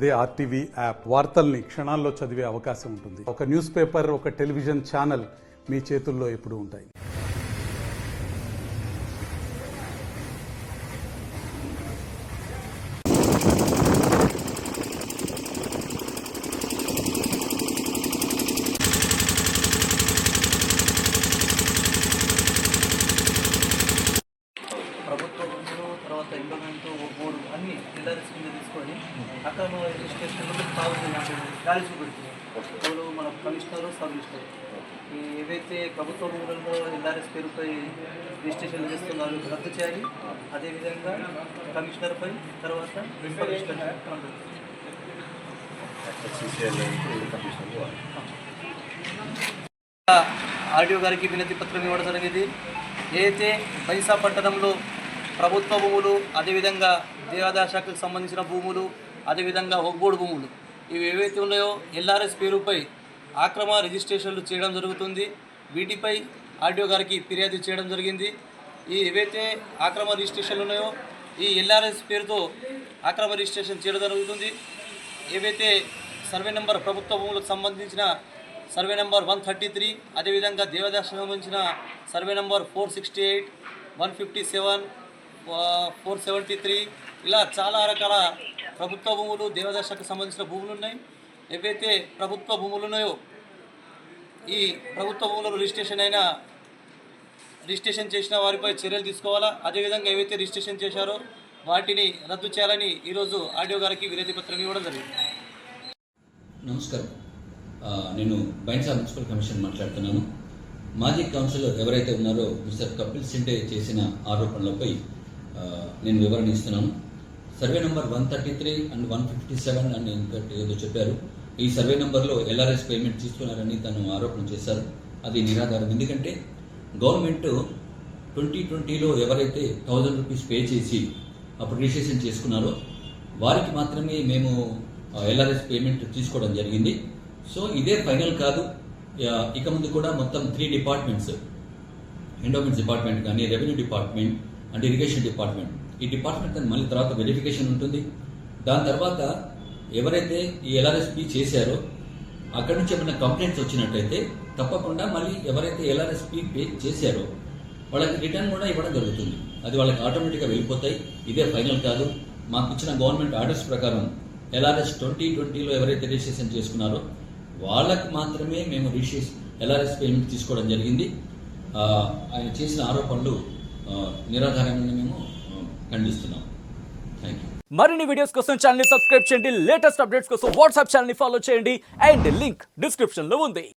అదే RTV app వార్తల్ని క్షణాల్లో చదివే అవకాశం ఉంటుంది. ఒక న్యూస్ పేపర్, ఒక టెలివిజన్ ఛానల్ మీ చేతుల్లో ఎప్పుడూ ఉంటాయి. ప్రభుత్వంలో తర్వాత ఎండోమెంట్ బోర్డు అన్ని ఎల్ఆర్ఎస్ కింద తీసుకొని అక్కడ రిజిస్ట్రేషన్లో గాలి చూపెడుతున్నాయి. వాళ్ళు మన కమిషనర్, సబ్ రిజిస్టర్ ఏవైతే ప్రభుత్వ భూములలో ఎల్ఆర్ఎస్ పేరుపై రిజిస్ట్రేషన్ చేస్తున్నారో రద్దు చేయాలి. అదేవిధంగా కమిషనర్పై తర్వాత సబ్ రిజిస్టర్ ఆర్డీఓ గారికి వినతి పత్రం ఇవ్వడం జరిగింది. ఏదైతే బైసా పట్టణంలో ప్రభుత్వ భూములు, అదేవిధంగా దేవాదాయ శాఖకు సంబంధించిన భూములు, అదేవిధంగా ఒగ్గోడు భూములు ఇవి ఏవైతే ఉన్నాయో ఎల్ఆర్ఎస్ పేరుపై ఆక్రమ రిజిస్ట్రేషన్లు చేయడం జరుగుతుంది. వీటిపై ఆర్డీఓ గారికి ఫిర్యాదు చేయడం జరిగింది. ఈ ఏవైతే ఆక్రమ రిజిస్ట్రేషన్లు ఉన్నాయో ఈ ఎల్ఆర్ఎస్ పేరుతో ఆక్రమ రిజిస్ట్రేషన్ చేయడం జరుగుతుంది. ఏవైతే సర్వే నెంబర్ ప్రభుత్వ భూములకు సంబంధించిన సర్వే నెంబర్ 133, అదేవిధంగా దేవాదాయ శాఖకు సంబంధించిన సర్వే నెంబర్ 468, 157, 473 ఇలా చాలా రకాల ప్రభుత్వ భూములు, దేవాదాయ శాఖకు సంబంధించిన భూములు ఉన్నాయి. ఏవైతే ప్రభుత్వ భూములు ఉన్నాయో ఈ ప్రభుత్వ భూములను రిజిస్ట్రేషన్ చేసిన వారిపై చర్యలు తీసుకోవాలా. అదేవిధంగా ఏవైతే రిజిస్ట్రేషన్ చేశారో వాటిని రద్దు చేయాలని ఈరోజు ఆర్డీఓ గారికి వినతి పత్రం ఇవ్వడం జరిగింది. నమస్కారం, నేను బైన్సా మున్సిపల్ కమిషన్ మాట్లాడుతున్నాను. మాజీ కౌన్సిలర్ ఎవరైతే ఉన్నారో మిస్టర్ కపిల్ సిండే చేసిన ఆరోపణలపై నేను వివరణ ఇస్తున్నాను. సర్వే నెంబర్ 133 అండ్ 157 అని ఏదో చెప్పారు. ఈ సర్వే నెంబర్లో ఎల్ఆర్ఎస్ పేమెంట్ తీసుకున్నారని తను ఆరోపణ చేశారు. అది నిరాధారం. ఎందుకంటే గవర్నమెంట్ 2020లో ఎవరైతే 1000 రూపీస్ పే చేసి అప్పుడు రిజిస్ట్రేషన్ చేసుకున్నారో వారికి మాత్రమే మేము ఎల్ఆర్ఎస్ పేమెంట్ తీసుకోవడం జరిగింది. సో ఇదే ఫైనల్ కాదు. ఇక ముందు కూడా మొత్తం 3 డిపార్ట్మెంట్స్, ఎండోమెంట్స్ డిపార్ట్మెంట్ కానీ, revenue department and irrigation department, ఈ డిపార్ట్మెంట్ మళ్ళీ తర్వాత వెరిఫికేషన్ ఉంటుంది. దాని తర్వాత ఎవరైతే ఈ ఎల్ఆర్ఎస్పీ చేశారో అక్కడి నుంచి ఏమైనా కంప్లైంట్స్ వచ్చినట్టయితే తప్పకుండా మళ్ళీ ఎవరైతే ఎల్ఆర్ఎస్పీ పే చేశారో వాళ్ళకి రిటర్న్ కూడా ఇవ్వడం జరుగుతుంది. అది వాళ్ళకి ఆటోమేటిక్గా వెళ్ళిపోతాయి. ఇదే ఫైనల్ కాదు. మాకు ఇచ్చిన గవర్నమెంట్ ఆర్డర్స్ ప్రకారం ఎల్ఆర్ఎస్ 2020లో ఎవరైతే రిజిస్ట్రేషన్ చేసుకున్నారో వాళ్ళకి మాత్రమే మేము ఎల్ఆర్ఎస్ పేమెంట్ తీసుకోవడం జరిగింది. ఆయన చేసిన ఆరోపణలు నిరాధారమైన మేము ఖండిస్తున్నాం. Thank you. మరిన్ని వీడియోస్ కోసం ఛానల్ ని సబ్స్క్రైబ్ చేయండి. లేటెస్ట్ అప్డేట్స్ కోసం వాట్సాప్ ఛానల్ ని ఫాలో చేయండి. అండ్ లింక్ డిస్క్రిప్షన్ లో ఉంది.